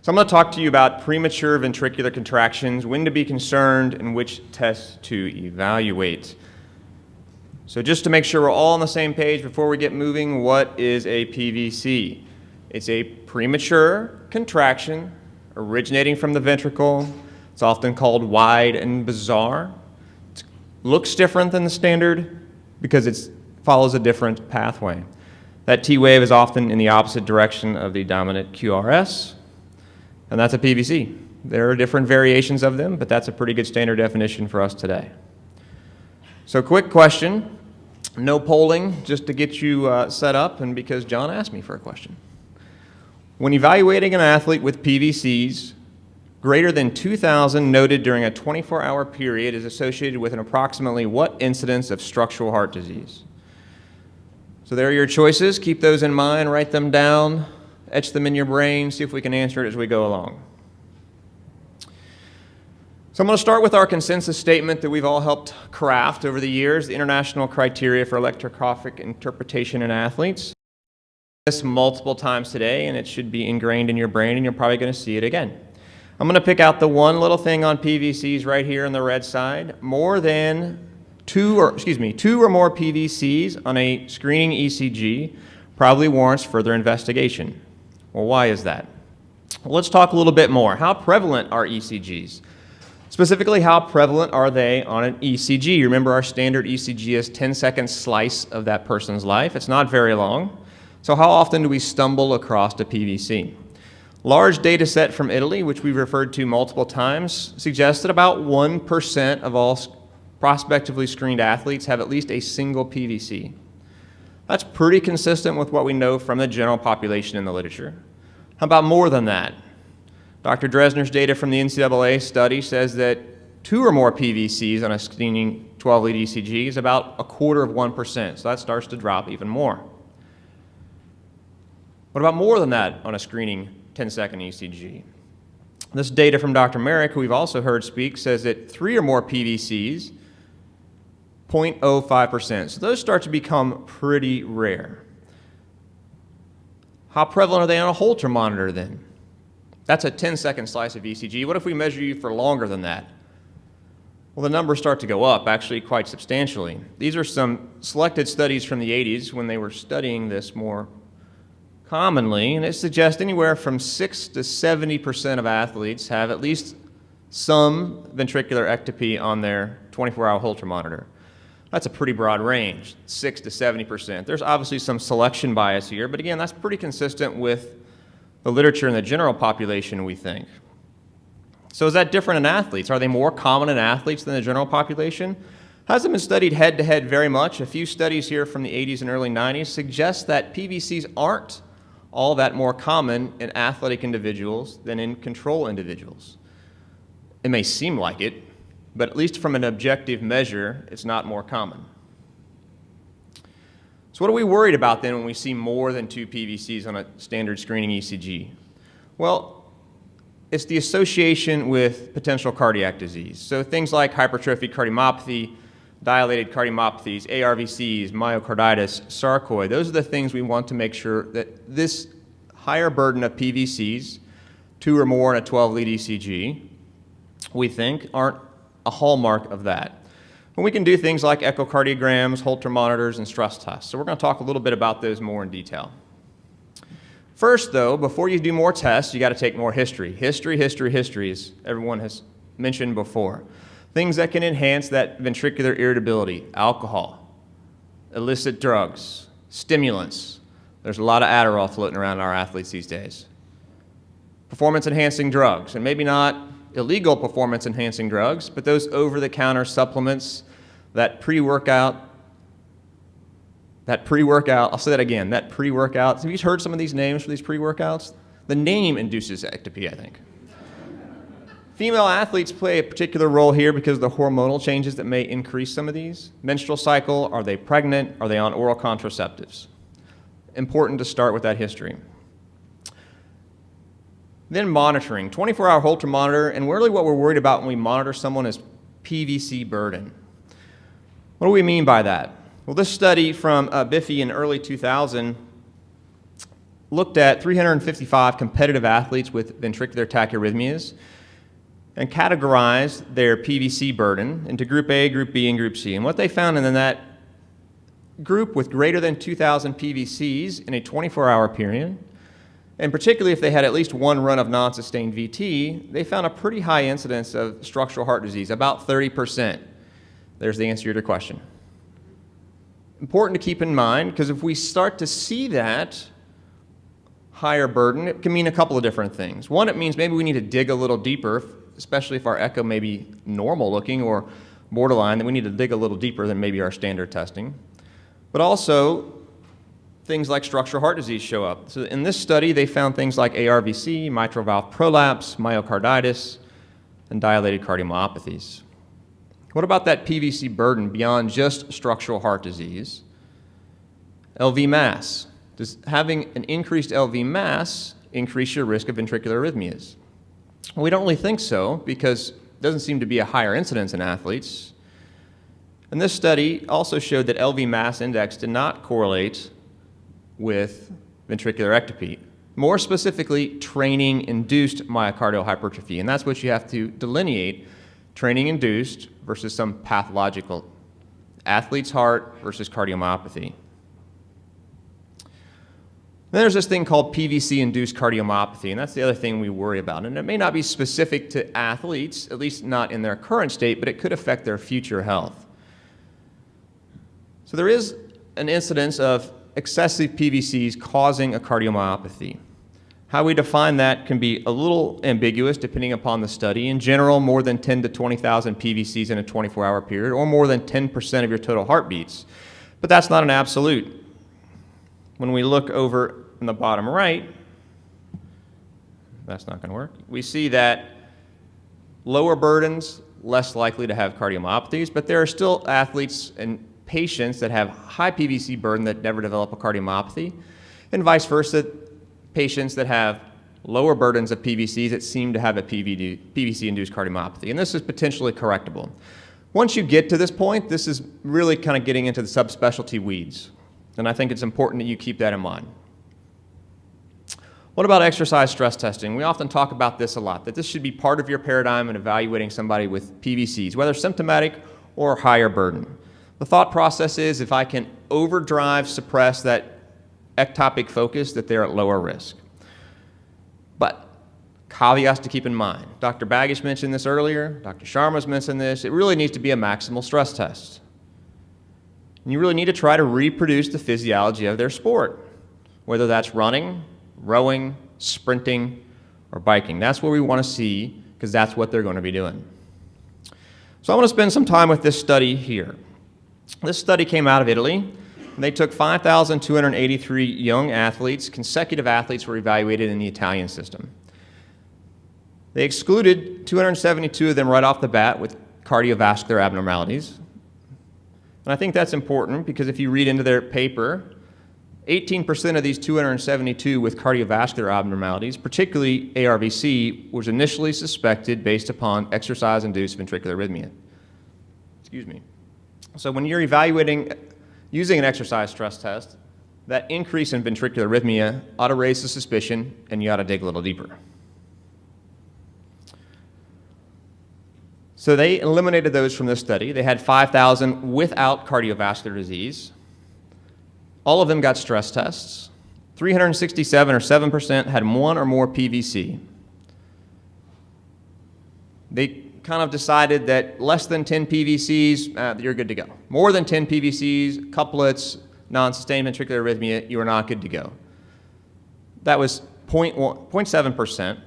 So I'm going to talk to you about premature ventricular contractions, when to be concerned, and which tests to evaluate. So just to make sure we're all on the same page before we get moving, what is a PVC? It's a premature contraction originating from the ventricle. It's often called wide and bizarre. It looks different than the standard because it follows a different pathway. That T wave is often in the opposite direction of the dominant QRS, and that's a PVC. There are different variations of them, but that's a pretty good standard definition for us today. So quick question, no polling, just to get you set up and because John asked me for a question. When evaluating an athlete with PVCs, greater than 2,000 noted during a 24-hour period is associated with an approximately what incidence of structural heart disease? So there are your choices. Keep those in mind, write them down, etch them in your brain, see if we can answer it as we go along. So I'm going to start with our consensus statement that we've all helped craft over the years, the International Criteria for Electrographic Interpretation in Athletes. This multiple times today, and it should be ingrained in your brain, and you're probably going to see it again. I'm going to pick out the one little thing on PVCs right here on the red side. Two or more PVCs on a screening ECG probably warrants further investigation. Well, why is that? Well, let's talk a little bit more. How prevalent are ECGs? Specifically, how prevalent are they on an ECG? Remember, our standard ECG is 10-second slice of that person's life. It's not very long. So how often do we stumble across a PVC? Large data set from Italy, which we've referred to multiple times, suggests that about 1% of all prospectively screened athletes have at least a single PVC. That's pretty consistent with what we know from the general population in the literature. How about more than that? Dr. Dresner's data from the NCAA study says that 2 or more PVCs on a screening 12-lead ECG is about 1/4%, so that starts to drop even more. What about more than that on a screening 10-second ECG? This data from Dr. Merrick, who we've also heard speak, says that 3 or more PVCs, 0.05%. So those start to become pretty rare. How prevalent are they on a Holter monitor then? That's a 10-second slice of ECG. What if we measure you for longer than that? Well, the numbers start to go up, actually quite substantially. These are some selected studies from the 80s when they were studying this more commonly, and it suggests anywhere from 6 to 70% of athletes have at least some ventricular ectopy on their 24-hour Holter monitor. That's a pretty broad range, 6 to 70%. There's obviously some selection bias here, but again, that's pretty consistent with the literature in the general population, we think. So is that different in athletes? Are they more common in athletes than the general population? Hasn't been studied head-to-head very much. A few studies here from the 80s and early 90s suggest that PVCs aren't all that more common in athletic individuals than in control individuals. It may seem like it, but at least from an objective measure, it's not more common. So what are we worried about then when we see more than 2 PVCs on a standard screening ECG? Well, it's the association with potential cardiac disease. So things like hypertrophic cardiomyopathy, dilated cardiomyopathies, ARVCs, myocarditis, sarcoid, those are the things we want to make sure that this higher burden of PVCs, 2 or more in a 12-lead ECG, we think aren't a hallmark of that. And we can do things like echocardiograms, Holter monitors, and stress tests. So we're going to talk a little bit about those more in detail. First, though, before you do more tests, you got to take more history. History, as everyone has mentioned before. Things that can enhance that ventricular irritability, alcohol, illicit drugs, stimulants. There's a lot of Adderall floating around our athletes these days. Performance-enhancing drugs, and maybe not illegal performance-enhancing drugs, but those over-the-counter supplements, that pre-workout, I'll say that again, that pre-workout. Have you heard some of these names for these pre-workouts? The name induces ectopy, I think. Female athletes play a particular role here because of the hormonal changes that may increase some of these. Menstrual cycle, are they pregnant? Are they on oral contraceptives? Important to start with that history. Then monitoring, 24-hour Holter monitor, and really what we're worried about when we monitor someone is PVC burden. What do we mean by that? Well, this study from Biffy in early 2000 looked at 355 competitive athletes with ventricular tachyarrhythmias and categorized their PVC burden into Group A, Group B, and Group C. And what they found in that group with greater than 2,000 PVCs in a 24-hour period, and particularly if they had at least one run of non-sustained VT, they found a pretty high incidence of structural heart disease, about 30%. There's the answer to your question. Important to keep in mind, because if we start to see that higher burden, it can mean a couple of different things. One, it means maybe we need to dig a little deeper, especially if our echo may be normal looking or borderline, then we need to dig a little deeper than maybe our standard testing. But also, things like structural heart disease show up. So in this study, they found things like ARVC, mitral valve prolapse, myocarditis, and dilated cardiomyopathies. What about that PVC burden beyond just structural heart disease? LV mass. Does having an increased LV mass increase your risk of ventricular arrhythmias? Well, we don't really think so, because it doesn't seem to be a higher incidence in athletes. And this study also showed that LV mass index did not correlate with ventricular ectopy. More specifically, training-induced myocardial hypertrophy, and that's what you have to delineate, training-induced versus some pathological, athlete's heart versus cardiomyopathy. Then there's this thing called PVC Induced Cardiomyopathy, and that's the other thing we worry about. And it may not be specific to athletes, at least not in their current state, but it could affect their future health. So there is an incidence of excessive PVCs causing a cardiomyopathy. How we define that can be a little ambiguous depending upon the study. In general, more than 10 to 20,000 PVCs in a 24-hour period, or more than 10% of your total heartbeats. But that's not an absolute. When we look over in the bottom right, that's not going to work, we see that lower burdens, less likely to have cardiomyopathies, but there are still athletes and patients that have high PVC burden that never develop a cardiomyopathy, and vice versa, patients that have lower burdens of PVCs that seem to have a PVC-induced cardiomyopathy, and this is potentially correctable. Once you get to this point, this is really kind of getting into the subspecialty weeds, and I think it's important that you keep that in mind. What about exercise stress testing? We often talk about this a lot, that this should be part of your paradigm in evaluating somebody with PVCs, whether symptomatic or higher burden. The thought process is if I can overdrive, suppress that ectopic focus, that they're at lower risk. But caveats to keep in mind. Dr. Baggish mentioned this earlier, Dr. Sharma's mentioned this, it really needs to be a maximal stress test. And you really need to try to reproduce the physiology of their sport, whether that's running, rowing, sprinting, or biking. That's what we want to see, because that's what they're going to be doing. So I want to spend some time with this study here. This study came out of Italy, and they took 5,283 young athletes, consecutive athletes were evaluated in the Italian system. They excluded 272 of them right off the bat with cardiovascular abnormalities. And I think that's important because if you read into their paper, 18% of these 272 with cardiovascular abnormalities, particularly ARVC, was initially suspected based upon exercise-induced ventricular arrhythmia. Excuse me. So when you're evaluating using an exercise stress test, that increase in ventricular arrhythmia ought to raise the suspicion, and you ought to dig a little deeper. So they eliminated those from this study. They had 5,000 without cardiovascular disease. All of them got stress tests. 367 or 7% had one or more PVC. They kind of decided that less than 10 PVCs, you're good to go. More than 10 PVCs, couplets, non-sustained ventricular arrhythmia, you are not good to go. That was 0.7%,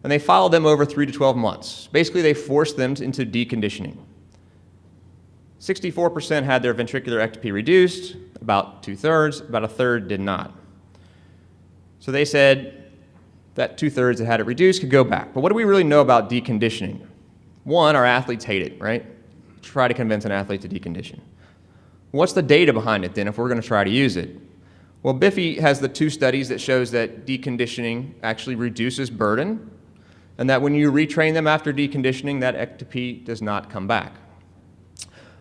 and they followed them over 3 to 12 months. Basically, they forced them into deconditioning. 64% had their ventricular ectopy reduced, about 2/3, about 1/3 did not. So they said that 2/3 that had it reduced could go back. But what do we really know about deconditioning? One, our athletes hate it, right? Try to convince an athlete to decondition. What's the data behind it then if we're going to try to use it? Well, Biffy has the 2 studies that shows that deconditioning actually reduces burden, and that when you retrain them after deconditioning, that ectopy does not come back.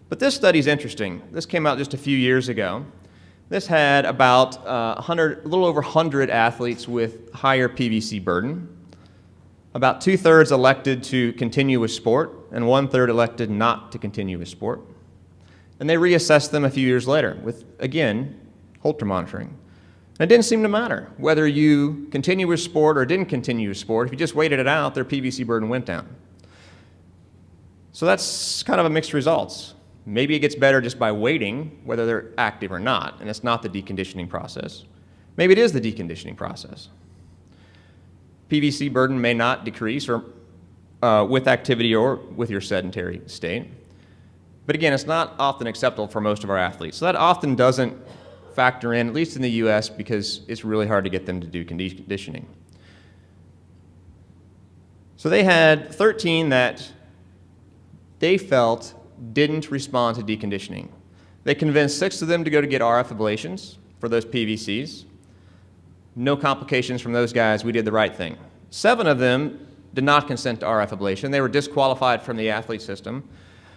But this study is interesting. This came out just a few years ago. This had about a little over 100 athletes with higher PVC burden. About 2/3 elected to continue with sport, and 1/3 elected not to continue with sport. And they reassessed them a few years later with, again, Holter monitoring. And it didn't seem to matter whether you continue with sport or didn't continue with sport. If you just waited it out, their PVC burden went down. So that's kind of a mixed results. Maybe it gets better just by waiting, whether they're active or not, and it's not the deconditioning process. Maybe it is the deconditioning process. PVC burden may not decrease or, with activity or with your sedentary state. But again, it's not often acceptable for most of our athletes. So that often doesn't factor in, at least in the US, because it's really hard to get them to do conditioning. So they had 13 that they felt didn't respond to deconditioning. They convinced 6 of them to go to get RF ablations for those PVCs. No complications from those guys. We did the right thing. 7 of them did not consent to RF ablation. They were disqualified from the athlete system.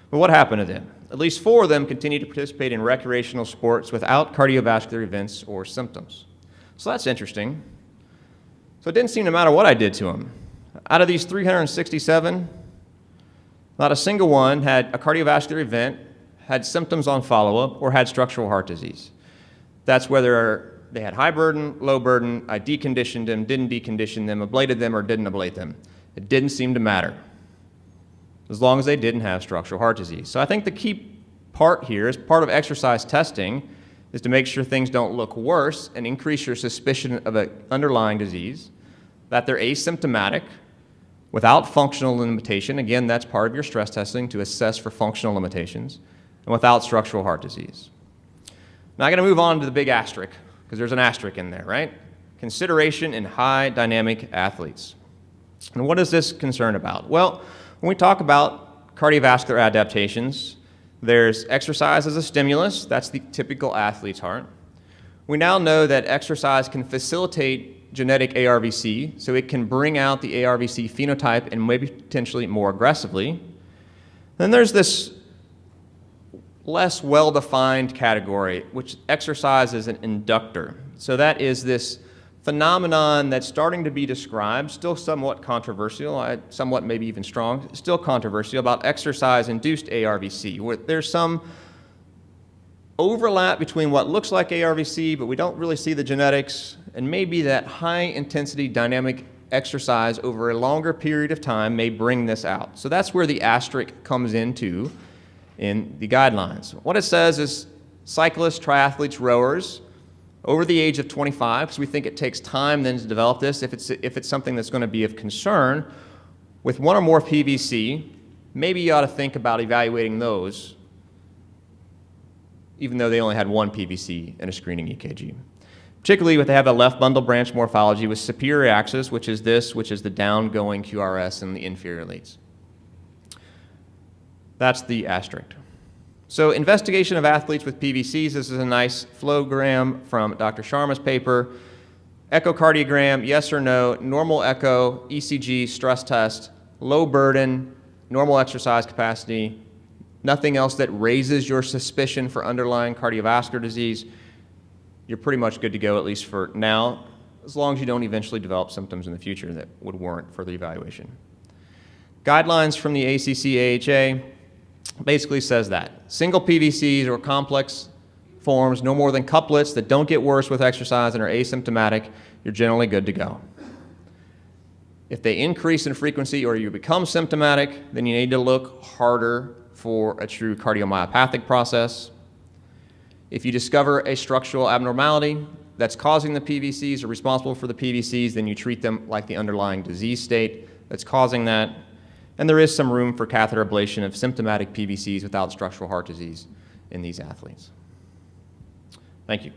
But what happened to them? At least 4 of them continued to participate in recreational sports without cardiovascular events or symptoms. So that's interesting. So it didn't seem to matter what I did to them. Out of these 367, not a single one had a cardiovascular event, had symptoms on follow-up, or had structural heart disease. That's whether they had high burden, low burden, I deconditioned them, didn't decondition them, ablated them, or didn't ablate them. It didn't seem to matter, as long as they didn't have structural heart disease. So I think the key part here, as part of exercise testing, is to make sure things don't look worse and increase your suspicion of an underlying disease, that they're asymptomatic, without functional limitation. Again, that's part of your stress testing to assess for functional limitations, and without structural heart disease. Now I'm going to move on to the big asterisk, because there's an asterisk in there, right? Consideration in high dynamic athletes. And what is this concern about? Well, when we talk about cardiovascular adaptations, there's exercise as a stimulus. That's the typical athlete's heart. We now know that exercise can facilitate genetic ARVC, so it can bring out the ARVC phenotype and maybe potentially more aggressively. Then there's this less well-defined category, which exercise is an inductor. So that is this phenomenon that's starting to be described, still somewhat controversial, somewhat maybe even strong, still controversial, about exercise-induced ARVC, where there's some overlap between what looks like ARVC, but we don't really see the genetics, and maybe that high-intensity dynamic exercise over a longer period of time may bring this out. So that's where the asterisk comes into in the guidelines. What it says is cyclists, triathletes, rowers over the age of 25, because we think it takes time then to develop this, if it's something that's going to be of concern, with 1 or more PVC, maybe you ought to think about evaluating those, even though they only had 1 PVC in a screening EKG. Particularly if they have a left bundle branch morphology with superior axis, which is the down-going QRS in the inferior leads. That's the asterisk. So investigation of athletes with PVCs, this is a nice flowogram from Dr. Sharma's paper. Echocardiogram, yes or no, normal echo, ECG, stress test, low burden, normal exercise capacity, nothing else that raises your suspicion for underlying cardiovascular disease, you're pretty much good to go, at least for now, as long as you don't eventually develop symptoms in the future that would warrant further evaluation. Guidelines from the ACC-AHA basically says that single PVCs or complex forms, no more than couplets that don't get worse with exercise and are asymptomatic, you're generally good to go. If they increase in frequency or you become symptomatic, then you need to look harder for a true cardiomyopathic process. If you discover a structural abnormality that's causing the PVCs or responsible for the PVCs, then you treat them like the underlying disease state that's causing that. And there is some room for catheter ablation of symptomatic PVCs without structural heart disease in these athletes. Thank you.